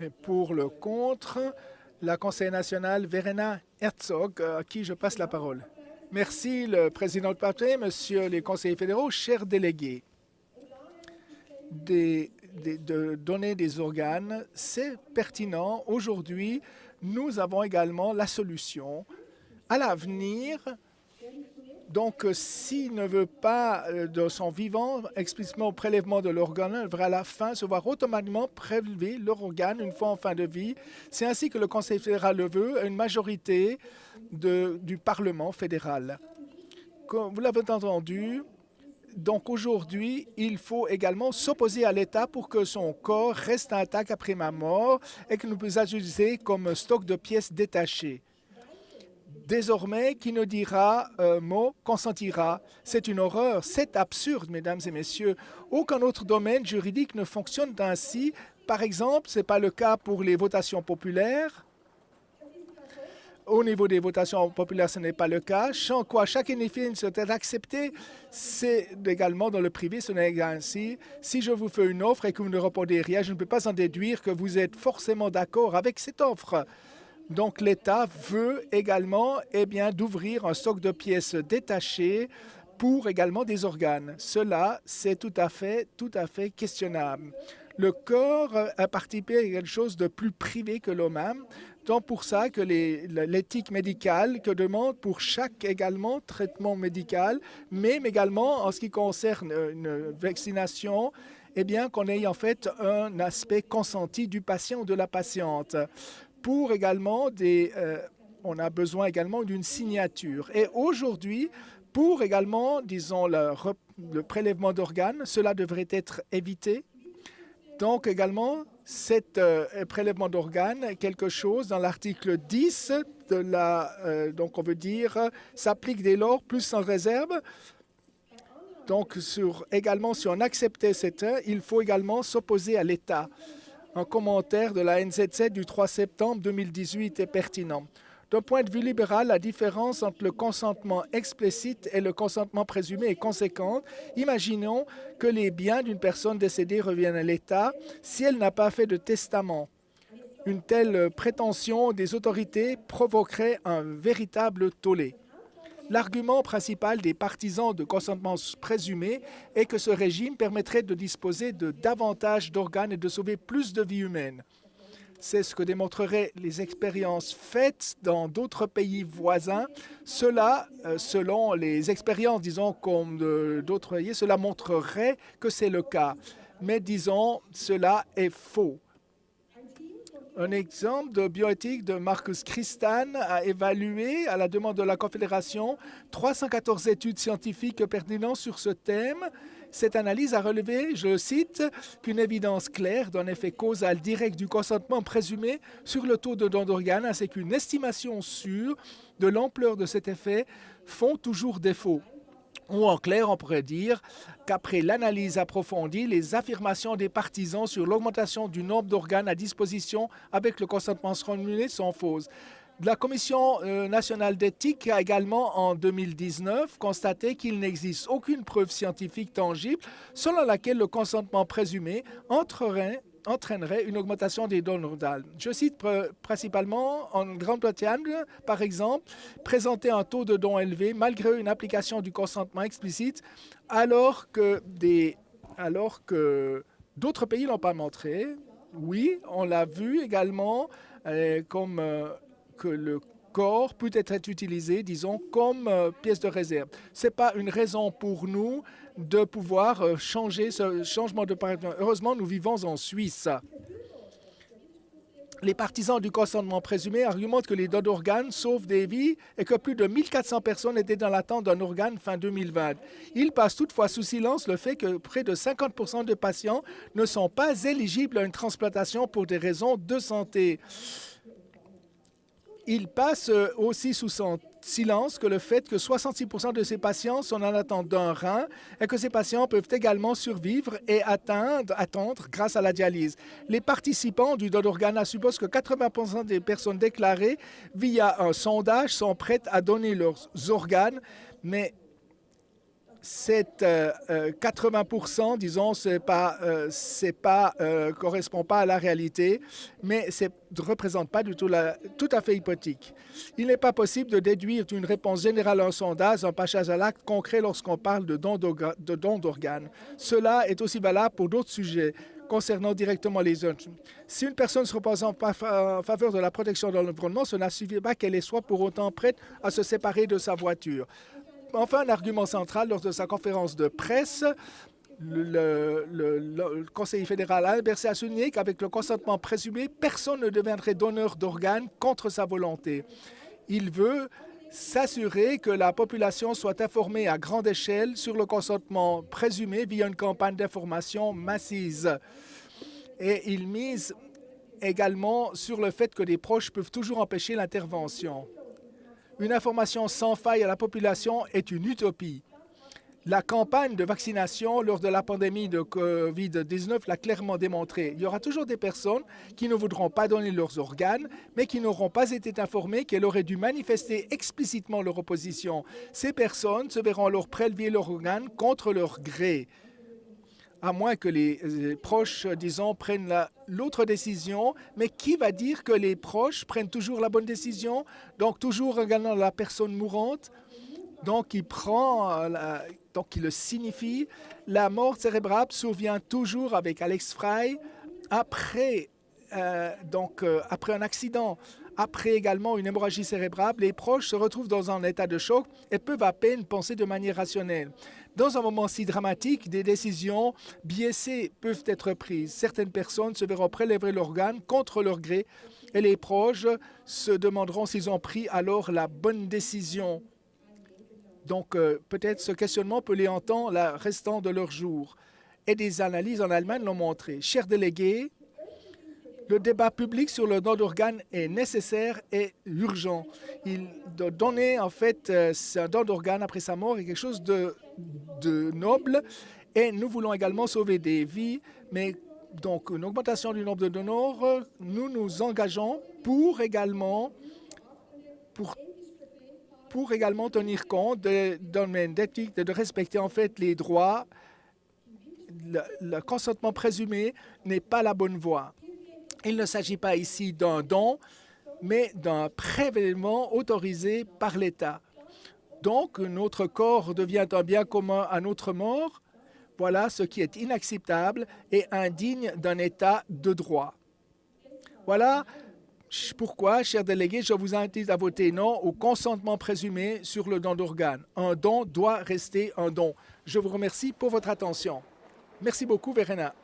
Et pour le contre, la conseillère nationale Verena Herzog, à qui je passe la parole. Merci, le président du parti, monsieur les conseillers fédéraux, chers délégués. De donner des organes, c'est pertinent. Aujourd'hui, nous avons également la solution. À l'avenir, donc, s'il ne veut pas de son vivant explicitement au prélèvement de l'organe, il devra à la fin se voir automatiquement prélever leur organe une fois en fin de vie. C'est ainsi que le Conseil fédéral le veut, à une majorité du Parlement fédéral. Comme vous l'avez entendu, donc aujourd'hui, il faut également s'opposer à l'État pour que son corps reste intact après ma mort et que nous puissions l'utiliser comme stock de pièces détachées. Désormais, qui ne dira mot consentira. C'est une horreur, c'est absurde, mesdames et messieurs. Aucun autre domaine juridique ne fonctionne ainsi. Par exemple, ce n'est pas le cas pour les votations populaires. Au niveau des votations populaires, ce n'est pas le cas. Chaque bénéfice doit être accepté. C'est également dans le privé, ce n'est pas ainsi. Si je vous fais une offre et que vous ne répondez rien, je ne peux pas en déduire que vous êtes forcément d'accord avec cette offre. Donc, l'État veut également d'ouvrir un stock de pièces détachées pour également des organes. Cela, c'est tout à fait questionnable. Le corps a participé à quelque chose de plus privé que l'homme. Donc, pour ça que l'éthique médicale que demande pour chaque également traitement médical, mais également en ce qui concerne une vaccination, qu'on ait en fait un aspect consenti du patient ou de la patiente. Pour également on a besoin également d'une signature. Et aujourd'hui, pour également, disons, le prélèvement d'organes, cela devrait être évité. Donc également, cet prélèvement d'organes, quelque chose dans l'article 10 de donc on veut dire, s'applique dès lors plus sans réserve. Donc également, si on acceptait il faut également s'opposer à l'État. Un commentaire de la NZZ du 3 septembre 2018 est pertinent. D'un point de vue libéral, la différence entre le consentement explicite et le consentement présumé est conséquente. Imaginons que les biens d'une personne décédée reviennent à l'État si elle n'a pas fait de testament. Une telle prétention des autorités provoquerait un véritable tollé. L'argument principal des partisans de consentement présumé est que ce régime permettrait de disposer de davantage d'organes et de sauver plus de vies humaines. C'est ce que démontreraient les expériences faites dans d'autres pays voisins. Cela, selon les expériences, disons, comme d'autres pays, cela montrerait que c'est le cas. Mais disons, cela est faux. Un exemple de bioéthique de Marcus Christan a évalué, à la demande de la Confédération, 314 études scientifiques pertinentes sur ce thème. Cette analyse a relevé, je cite, qu'une évidence claire d'un effet causal direct du consentement présumé sur le taux de don d'organes ainsi qu'une estimation sûre de l'ampleur de cet effet font toujours défaut. Ou en clair, on pourrait dire qu'après l'analyse approfondie, les affirmations des partisans sur l'augmentation du nombre d'organes à disposition avec le consentement présumé sont fausses. La Commission nationale d'éthique a également, en 2019, constaté qu'il n'existe aucune preuve scientifique tangible selon laquelle le consentement présumé entraînerait une augmentation des dons d'organes. Je cite principalement en Grande-Bretagne, par exemple, présenter un taux de dons élevé malgré une application du consentement explicite, alors que d'autres pays ne l'ont pas montré. Oui, on l'a vu également comme que le corps peut être utilisé, disons, comme pièce de réserve. Ce n'est pas une raison pour nous de pouvoir changer ce changement de paradigme. Heureusement, nous vivons en Suisse. Les partisans du consentement présumé argumentent que les dons d'organes sauvent des vies et que plus de 1400 personnes étaient dans l'attente d'un organe fin 2020. Ils passent toutefois sous silence le fait que près de 50% de patients ne sont pas éligibles à une transplantation pour des raisons de santé. Il passe aussi sous son silence que le fait que 66% de ces patients sont en attente d'un rein et que ces patients peuvent également survivre et attendre grâce à la dialyse. Les participants du don d'organes supposent que 80% des personnes déclarées via un sondage sont prêtes à donner leurs organes, mais c'est 80%, disons, correspond pas à la réalité, mais ne représente pas du tout tout à fait hypothétique. Il n'est pas possible de déduire d'une réponse générale à un sondage un passage à l'acte concret lorsqu'on parle de don d'organes. Cela est aussi valable pour d'autres sujets concernant directement les jeunes. Si une personne se représente en faveur de la protection de l'environnement, cela ne suffit pas qu'elle soit pour autant prête à se séparer de sa voiture. Enfin, un argument central lors de sa conférence de presse, le conseiller fédéral Albert a souligné qu'avec le consentement présumé, personne ne deviendrait donneur d'organes contre sa volonté. Il veut s'assurer que la population soit informée à grande échelle sur le consentement présumé via une campagne d'information massive. Et il mise également sur le fait que les proches peuvent toujours empêcher l'intervention. Une information sans faille à la population est une utopie. La campagne de vaccination lors de la pandémie de COVID-19 l'a clairement démontré. Il y aura toujours des personnes qui ne voudront pas donner leurs organes, mais qui n'auront pas été informées qu'elles auraient dû manifester explicitement leur opposition. Ces personnes se verront alors prélever leurs organes contre leur gré, à moins que les proches, disons, prennent l'autre décision. Mais qui va dire que les proches prennent toujours la bonne décision? Donc, toujours regardant la personne mourante. Donc, il le signifie. La mort cérébrale survient toujours avec Alex Frey après un accident. Après également une hémorragie cérébrale, les proches se retrouvent dans un état de choc et peuvent à peine penser de manière rationnelle. Dans un moment si dramatique, des décisions biaisées peuvent être prises. Certaines personnes se verront prélever l'organe contre leur gré et les proches se demanderont s'ils ont pris alors la bonne décision. Donc, peut-être ce questionnement peut les hanter le restant de leur jour. Et des analyses en Allemagne l'ont montré. Chers délégués, le débat public sur le don d'organes est nécessaire et urgent. Donner, en fait, un don d'organes après sa mort est quelque chose de noble. Et nous voulons également sauver des vies. Mais donc, une augmentation du nombre de donneurs, nous nous engageons pour également tenir compte d'un domaine d'éthique, de respecter en fait les droits. Le consentement présumé n'est pas la bonne voie. Il ne s'agit pas ici d'un don, mais d'un prélèvement autorisé par l'État. Donc, notre corps devient un bien commun à notre mort. Voilà ce qui est inacceptable et indigne d'un État de droit. Voilà pourquoi, chers délégués, je vous invite à voter non au consentement présumé sur le don d'organes. Un don doit rester un don. Je vous remercie pour votre attention. Merci beaucoup, Verena.